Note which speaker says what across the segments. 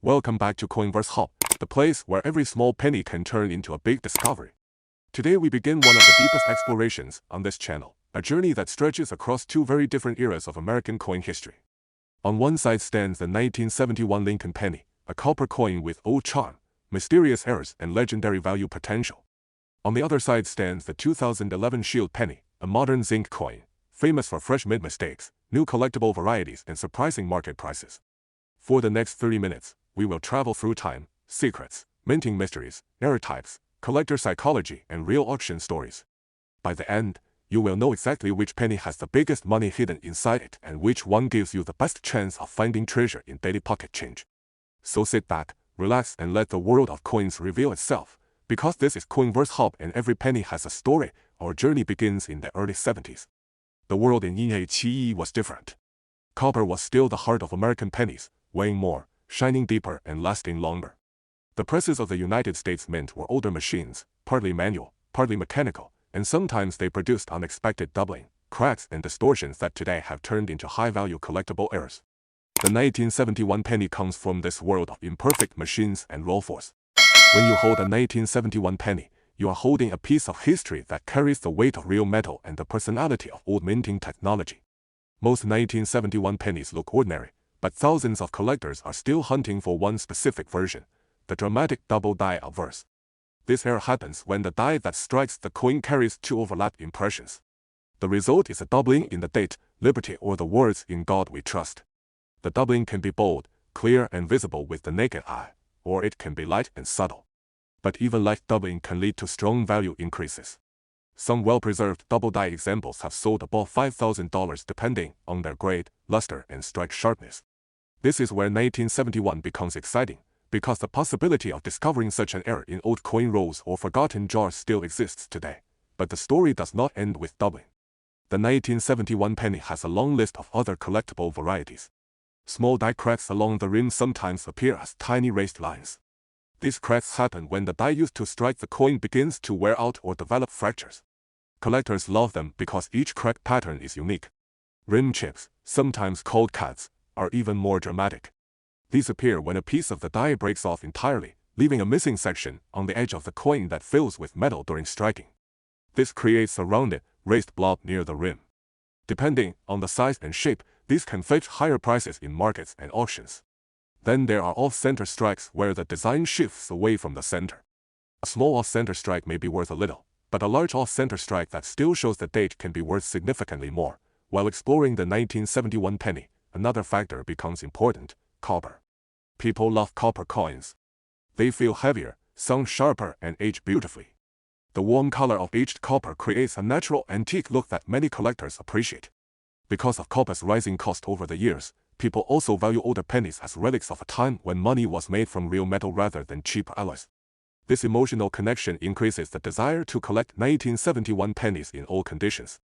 Speaker 1: Welcome back to CoinVerse Hub, the place where every small penny can turn into a big discovery. Today we begin one of the deepest explorations on this channel, a journey that stretches across two very different eras of American coin history. On one side stands the 1971 Lincoln penny, a copper coin with old charm, mysterious errors, and legendary value potential. On the other side stands the 2011 Shield penny, a modern zinc coin, famous for fresh mint mistakes, new collectible varieties, and surprising market prices. For the next 30 minutes, we will travel through time, secrets, minting mysteries, error types, collector psychology, and real auction stories. By the end, you will know exactly which penny has the biggest money hidden inside it and which one gives you the best chance of finding treasure in daily pocket change. So sit back, relax, and let the world of coins reveal itself. Because this is CoinVerse Hub and every penny has a story, our journey begins in the early 70s. The world in 1970 was different. Copper was still the heart of American pennies, weighing more, shining deeper, and lasting longer. The presses of the United States Mint were older machines, partly manual, partly mechanical, and sometimes they produced unexpected doubling, cracks, and distortions that today have turned into high-value collectible errors. The 1971 penny comes from this world of imperfect machines and raw force. When you hold a 1971 penny, you are holding a piece of history that carries the weight of real metal and the personality of old minting technology. Most 1971 pennies look ordinary, but thousands of collectors are still hunting for one specific version, the dramatic double die obverse. This error happens when the die that strikes the coin carries two overlapped impressions. The result is a doubling in the date, liberty, or the words "In God We Trust." The doubling can be bold, clear, and visible with the naked eye, or it can be light and subtle. But even light doubling can lead to strong value increases. Some well-preserved double die examples have sold above $5,000 depending on their grade, luster, and strike sharpness. This is where 1971 becomes exciting, because the possibility of discovering such an error in old coin rolls or forgotten jars still exists today. But the story does not end with doubling. The 1971 penny has a long list of other collectible varieties. Small die cracks along the rim sometimes appear as tiny raised lines. These cracks happen when the die used to strike the coin begins to wear out or develop fractures. Collectors love them because each crack pattern is unique. Rim chips, sometimes called cuts, are even more dramatic. These appear when a piece of the die breaks off entirely, leaving a missing section on the edge of the coin that fills with metal during striking. This creates a rounded, raised blob near the rim. Depending on the size and shape, these can fetch higher prices in markets and auctions. Then there are off-center strikes where the design shifts away from the center. A small off-center strike may be worth a little, but a large off-center strike that still shows the date can be worth significantly more. While exploring the 1971 penny, another factor becomes important: copper. People love copper coins. They feel heavier, sound sharper, and age beautifully. The warm color of aged copper creates a natural antique look that many collectors appreciate. Because of copper's rising cost over the years, people also value older pennies as relics of a time when money was made from real metal rather than cheap alloys. This emotional connection increases the desire to collect 1971 pennies in all conditions.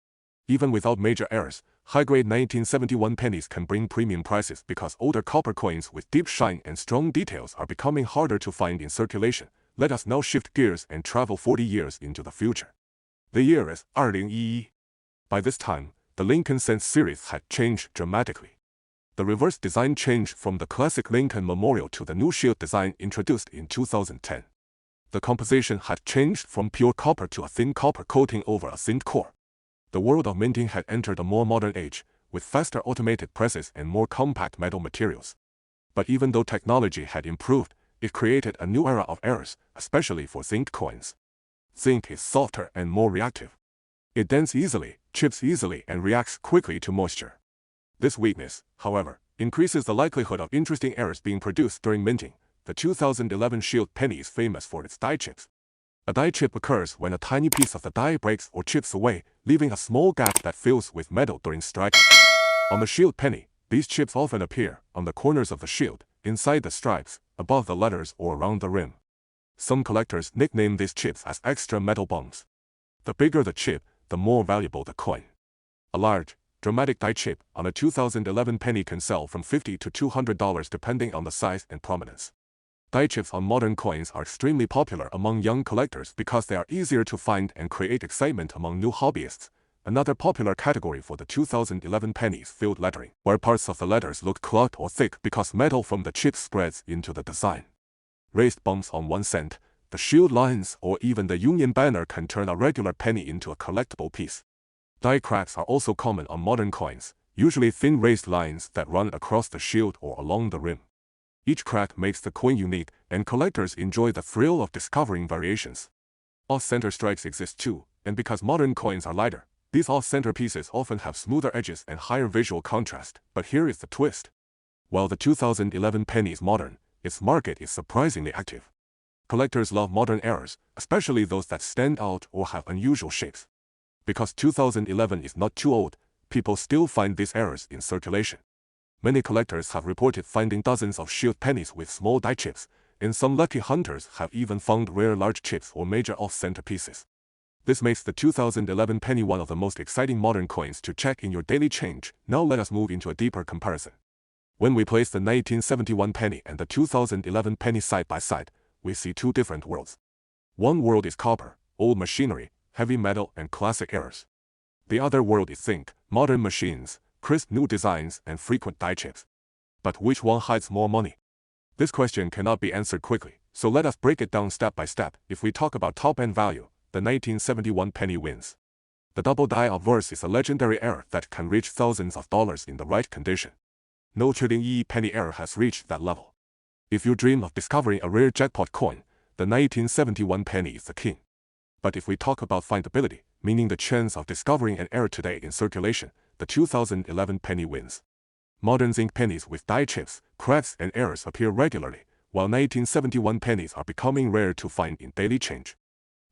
Speaker 1: Even without major errors, high-grade 1971 pennies can bring premium prices because older copper coins with deep shine and strong details are becoming harder to find in circulation. Let us now shift gears and travel 40 years into the future. The year is 2011. By this time, the Lincoln Cent series had changed dramatically. The reverse design changed from the classic Lincoln Memorial to the new Shield design introduced in 2010. The composition had changed from pure copper to a thin copper coating over a zinc core. The world of minting had entered a more modern age, with faster automated presses and more compact metal materials. But even though technology had improved, it created a new era of errors, especially for zinc coins. Zinc is softer and more reactive. It dents easily, chips easily, and reacts quickly to moisture. This weakness, however, increases the likelihood of interesting errors being produced during minting. The 2011 Shield penny is famous for its die chips. A die chip occurs when a tiny piece of the die breaks or chips away, leaving a small gap that fills with metal during striking. On the Shield penny, these chips often appear on the corners of the shield, inside the stripes, above the letters, or around the rim. Some collectors nickname these chips as extra metal bumps. The bigger the chip, the more valuable the coin. A large, dramatic die chip on a 2011 penny can sell from $50 to $200 depending on the size and prominence. Die chips on modern coins are extremely popular among young collectors because they are easier to find and create excitement among new hobbyists, Another popular category for the 2011 pennies filled lettering, where parts of the letters look clogged or thick because metal from the chip spreads into the design. Raised bumps on 1 cent, the shield lines, or even the Union banner can turn a regular penny into a collectible piece. Die cracks are also common on modern coins, usually thin raised lines that run across the shield or along the rim. Each crack makes the coin unique, and collectors enjoy the thrill of discovering variations. Off-center strikes exist too, and because modern coins are lighter, these off-center pieces often have smoother edges and higher visual contrast. But here is the twist. While the 2011 penny is modern, its market is surprisingly active. Collectors love modern errors, especially those that stand out or have unusual shapes. Because 2011 is not too old, people still find these errors in circulation. Many collectors have reported finding dozens of shield pennies with small die chips, and some lucky hunters have even found rare large chips or major off-center pieces. This makes the 2011 penny one of the most exciting modern coins to check in your daily change. Now let us move into a deeper comparison. When we place the 1971 penny and the 2011 penny side by side, we see two different worlds. One world is copper, old machinery, heavy metal, and classic errors. The other world is zinc, modern machines, crisp new designs, and frequent die chips. But which one hides more money? This question cannot be answered quickly, so let us break it down step by step. If we talk about top-end value, the 1971 penny wins. The double die obverse is a legendary error that can reach thousands of dollars in the right condition. No trading penny error has reached that level. If you dream of discovering a rare jackpot coin, the 1971 penny is the king. But if we talk about findability, meaning the chance of discovering an error today in circulation, the 2011 penny wins. Modern zinc pennies with die chips, cracks, and errors appear regularly, while 1971 pennies are becoming rare to find in daily change.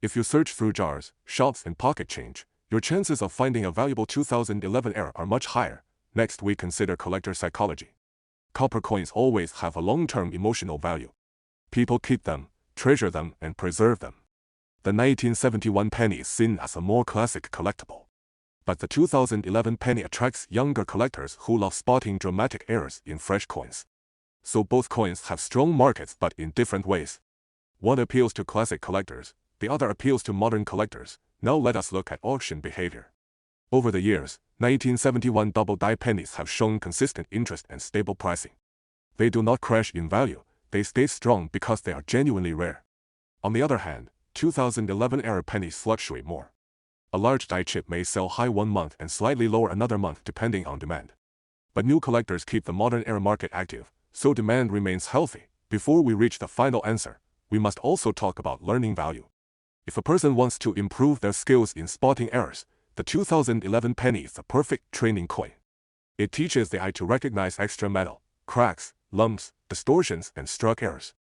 Speaker 1: If you search through jars, shops, and pocket change, your chances of finding a valuable 2011 error are much higher. Next, we consider collector psychology. Copper coins always have a long-term emotional value. People keep them, treasure them, and preserve them. The 1971 penny is seen as a more classic collectible. But the 2011 penny attracts younger collectors who love spotting dramatic errors in fresh coins. So both coins have strong markets but in different ways. One appeals to classic collectors, the other appeals to modern collectors. Now let us look at auction behavior. Over the years, 1971 double die pennies have shown consistent interest and stable pricing. They do not crash in value, they stay strong because they are genuinely rare. On the other hand, 2011 error pennies fluctuate more. A large die chip may sell high one month and slightly lower another month depending on demand. But new collectors keep the modern era market active, so demand remains healthy. Before we reach the final answer, we must also talk about learning value. If a person wants to improve their skills in spotting errors, the 2011 penny is the perfect training coin. It teaches the eye to recognize extra metal, cracks, lumps, distortions, and struck errors.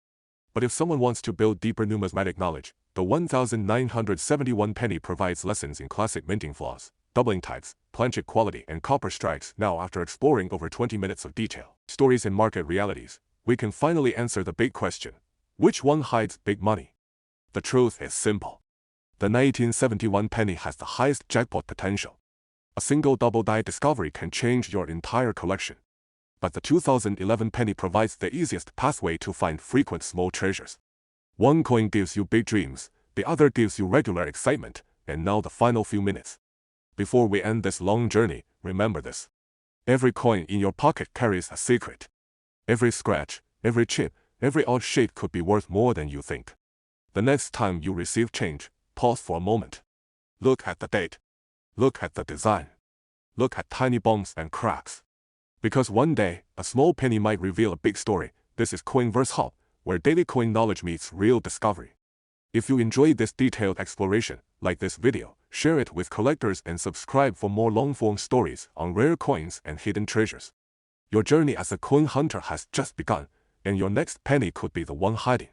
Speaker 1: But if someone wants to build deeper numismatic knowledge, the 1971 penny provides lessons in classic minting flaws, doubling types, planchet quality, and copper strikes. Now, after exploring over 20 minutes of detail, stories, and market realities, we can finally answer the big question: which one hides big money? The truth is simple. The 1971 penny has the highest jackpot potential. A single double die discovery can change your entire collection. But the 2011 penny provides the easiest pathway to find frequent small treasures. One coin gives you big dreams, the other gives you regular excitement. And now the final few minutes. Before we end this long journey, remember this. Every coin in your pocket carries a secret. Every scratch, every chip, every odd shape could be worth more than you think. The next time you receive change, pause for a moment. Look at the date. Look at the design. Look at tiny bumps and cracks. Because one day, a small penny might reveal a big story. This is CoinVerse Hub, where daily coin knowledge meets real discovery. If you enjoyed this detailed exploration, like this video, share it with collectors and subscribe for more long-form stories on rare coins and hidden treasures. Your journey as a coin hunter has just begun, and your next penny could be the one hiding.